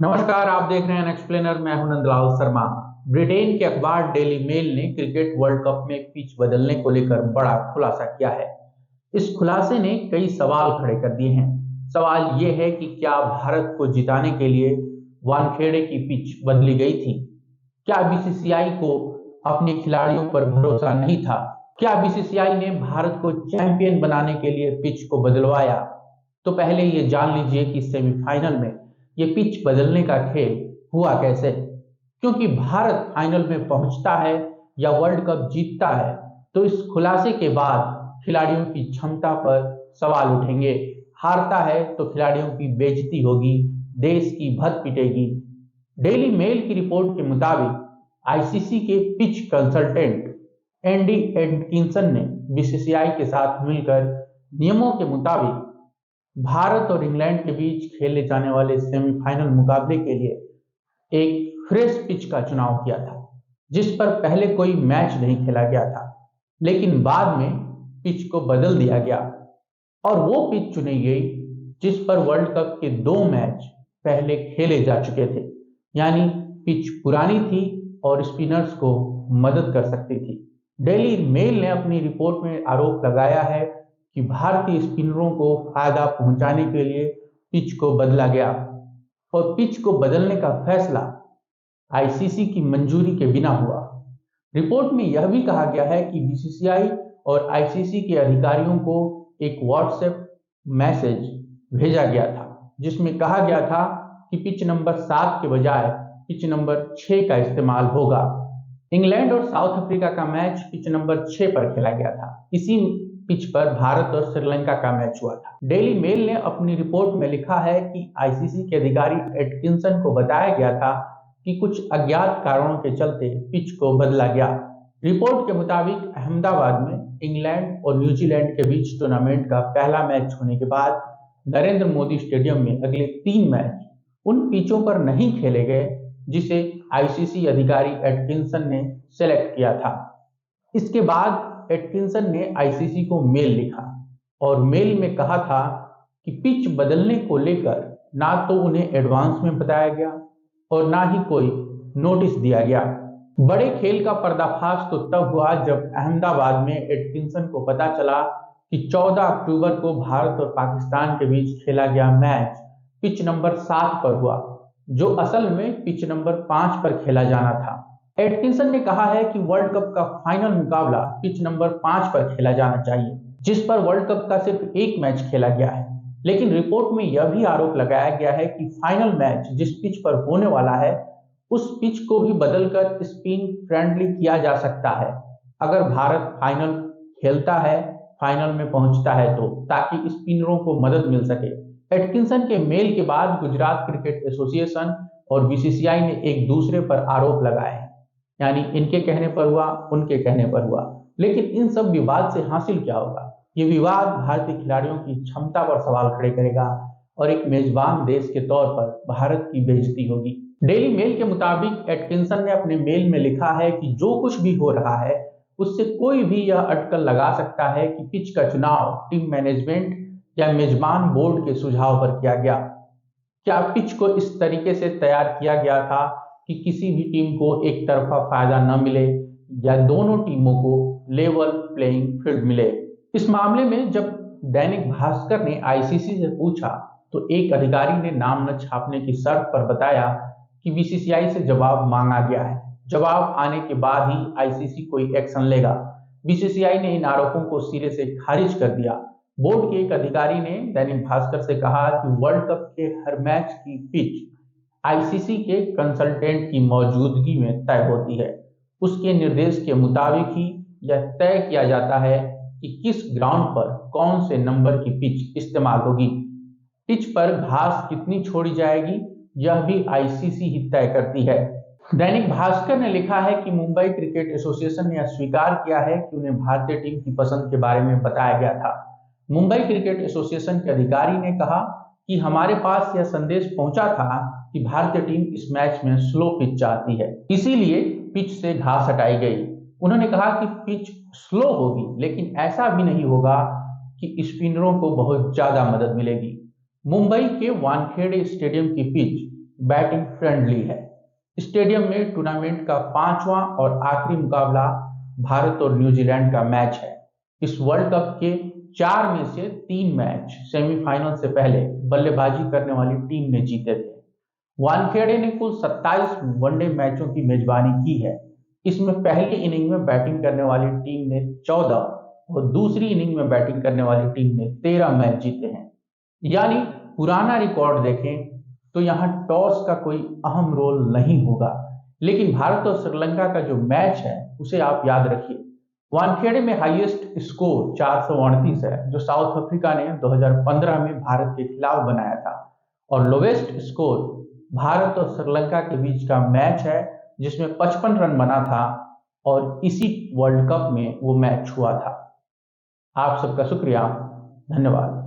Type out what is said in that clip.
नमस्कार, आप देख रहे हैं एक्सप्लेनर। मैं हूं नंदलाल शर्मा। ब्रिटेन के अखबार डेली मेल ने क्रिकेट वर्ल्ड कप में पिच बदलने को लेकर बड़ा खुलासा किया है। इस खुलासे ने कई सवाल खड़े कर दिए हैं। सवाल ये है कि क्या भारत को जिताने के लिए वानखेड़े की पिच बदली गई थी? क्या बीसीसीआई को अपने खिलाड़ियों पर भरोसा नहीं था? क्या बीसीसीआई ने भारत को चैंपियन बनाने के लिए पिच को बदलवाया? तो पहले ये जान लीजिए कि सेमीफाइनल में ये पिच बदलने का खेल हुआ कैसे। क्योंकि भारत फाइनल में पहुंचता है या वर्ल्ड कप जीतता है तो इस खुलासे के बाद खिलाड़ियों की क्षमता पर सवाल उठेंगे। हारता है तो खिलाड़ियों की बेइज्जती होगी, देश की भद्द पिटेगी। डेली मेल की रिपोर्ट के मुताबिक आईसीसी के पिच कंसल्टेंट एंडी एटकिंसन ने बीसीसीआई के साथ मिलकर नियमों के मुताबिक भारत और इंग्लैंड के बीच खेले जाने वाले सेमीफाइनल मुकाबले के लिए एक फ्रेश पिच का चुनाव किया था, जिस पर पहले कोई मैच नहीं खेला गया था। लेकिन बाद में पिच को बदल दिया गया और वो पिच चुनी गई जिस पर वर्ल्ड कप के 2 मैच पहले खेले जा चुके थे। यानी पिच पुरानी थी और स्पिनर्स को मदद कर सकती थी। डेली मेल ने अपनी रिपोर्ट में आरोप लगाया है कि भारतीय स्पिनरों को फायदा पहुंचाने के लिए पिच को बदला गया और पिच को बदलने का फैसला आईसीसी की मंजूरी के बिना हुआ। रिपोर्ट में यह भी कहा गया है कि बीसीसीआई और आईसीसी के अधिकारियों को एक व्हाट्सएप मैसेज भेजा गया था जिसमें कहा गया था कि पिच नंबर 7 के बजाय पिच नंबर 6 का इस्तेमाल होगा। इंग्लैंड और साउथ अफ्रीका का मैच पिच नंबर 6 पर खेला गया था। इसी पिच पर भारत और श्रीलंका का मैच हुआ था। डेली मेल ने अपनी रिपोर्ट में लिखा है कि आईसीसी के अधिकारी एटकिंसन को बताया गया था कि कुछ अज्ञात कारणों के चलते पिच को बदला गया। रिपोर्ट के मुताबिक अहमदाबाद में इंग्लैंड और न्यूजीलैंड के बीच टूर्नामेंट का पहला मैच होने के बाद नरेंद्र मोदी स्टेडियम में अगले 3 मैच उन पिचों पर नहीं खेले गए जिसे आईसीसी अधिकारी एटकिंसन ने सेलेक्ट किया था। इसके बाद एटकिंसन ने आईसीसी को मेल लिखा और मेल में कहा था कि पिच बदलने को लेकर ना तो उन्हें एडवांस में बताया गया और ना ही कोई नोटिस दिया गया। बड़े खेल का पर्दाफाश तो तब हुआ जब अहमदाबाद में एटकिंसन को पता चला कि 14 अक्टूबर को भारत और पाकिस्तान के बीच खेला गया मैच पिच नंबर 7 पर हुआ, जो असल में पिच नंबर 5 पर खेला जाना था। एटकिंसन ने कहा है कि वर्ल्ड कप का फाइनल मुकाबला पिच नंबर 5 पर खेला जाना चाहिए, जिस पर वर्ल्ड कप का सिर्फ एक मैच खेला गया है। लेकिन रिपोर्ट में यह भी आरोप लगाया गया है कि फाइनल मैच जिस पिच पर होने वाला है उस पिच को भी बदलकर स्पिन फ्रेंडली किया जा सकता है अगर भारत फाइनल खेलता है, फाइनल में पहुंचता है तो, ताकि स्पिनरों को मदद मिल सके। एटकिंसन के मेल के बाद गुजरात क्रिकेट एसोसिएशन और बीसीसीआई ने एक दूसरे पर आरोप लगाए हैं। यानी इनके कहने पर हुआ, उनके कहने पर हुआ। लेकिन इन सब विवाद से हासिल क्या होगा? ये विवाद भारतीय खिलाड़ियों की क्षमता पर सवाल खड़े करेगा और एक मेजबान देश के तौर पर भारत की बेइज्जती होगी। डेली मेल के मुताबिक एटकिंसन ने अपने मेल में लिखा है कि जो कुछ भी हो रहा है उससे कोई भी यह अटकल लगा सकता है कि पिच का चुनाव टीम मैनेजमेंट या मेजबान बोर्ड के सुझाव पर किया गया। क्या पिच को इस तरीके से तैयार किया गया था कि किसी भी टीम को एक तरफा फायदा न मिले या दोनों टीमों को लेवल प्लेइंग फील्ड मिले? इस मामले में जब दैनिक भास्कर ने आईसीसी से पूछा तो एक अधिकारी ने नाम न छापने की शर्त पर बताया कि बीसीसीआई से जवाब मांगा गया है, जवाब आने के बाद ही आईसीसी कोई एक्शन लेगा। बीसीसीआई ने इन आरोपों को सिरे से खारिज कर दिया। बोर्ड के एक अधिकारी ने दैनिक भास्कर से कहा कि वर्ल्ड कप के हर मैच की पिच आईसीसी के कंसल्टेंट की मौजूदगी में तय होती है। उसके निर्देश के मुताबिक ही यह तय किया जाता है कि किस ग्राउंड पर कौन से नंबर की पिच इस्तेमाल होगी। पिच पर घास कितनी छोड़ी जाएगी यह भी आईसीसी ही तय करती है। दैनिक भास्कर ने लिखा है कि मुंबई क्रिकेट एसोसिएशन ने स्वीकार किया है कि उन्हें भारतीय टीम की पसंद के बारे में बताया गया था। मुंबई क्रिकेट एसोसिएशन के अधिकारी ने कहा कि हमारे पास यह संदेश पहुंचा था कि भारतीय टीम इस मैच में स्लो पिच चाहती है, इसीलिए पिच से घास हटाई गई। उन्होंने कहा कि पिच स्लो होगी लेकिन ऐसा भी नहीं होगा कि स्पिनरों को बहुत ज्यादा मदद मिलेगी। मुंबई के वानखेड़े स्टेडियम की पिच बैटिंग फ्रेंडली है। स्टेडियम में टूर्नामेंट का पांचवां और आखिरी मुकाबला भारत और न्यूजीलैंड का मैच है। इस वर्ल्ड कप के 4 में से 3 मैच सेमीफाइनल से पहले बल्लेबाजी करने वाली टीम ने जीते थे। वानखेड़े ने कुल 27 वनडे मैचों की मेजबानी की है। इसमें पहली इनिंग में बैटिंग करने वाली टीम ने 14 और दूसरी इनिंग में बैटिंग करने वाली टीम ने 13 मैच जीते हैं। यानी पुराना रिकॉर्ड देखें तो यहाँ टॉस का कोई अहम रोल नहीं होगा, लेकिन भारत और श्रीलंका का जो मैच है उसे आप याद रखिए। वानखेड़े में हाईएस्ट स्कोर 438 है, जो साउथ अफ्रीका ने 2015 में भारत के खिलाफ बनाया था, और लोवेस्ट स्कोर भारत और श्रीलंका के बीच का मैच है जिसमें 55 रन बना था, और इसी वर्ल्ड कप में वो मैच हुआ था। आप सबका शुक्रिया, धन्यवाद।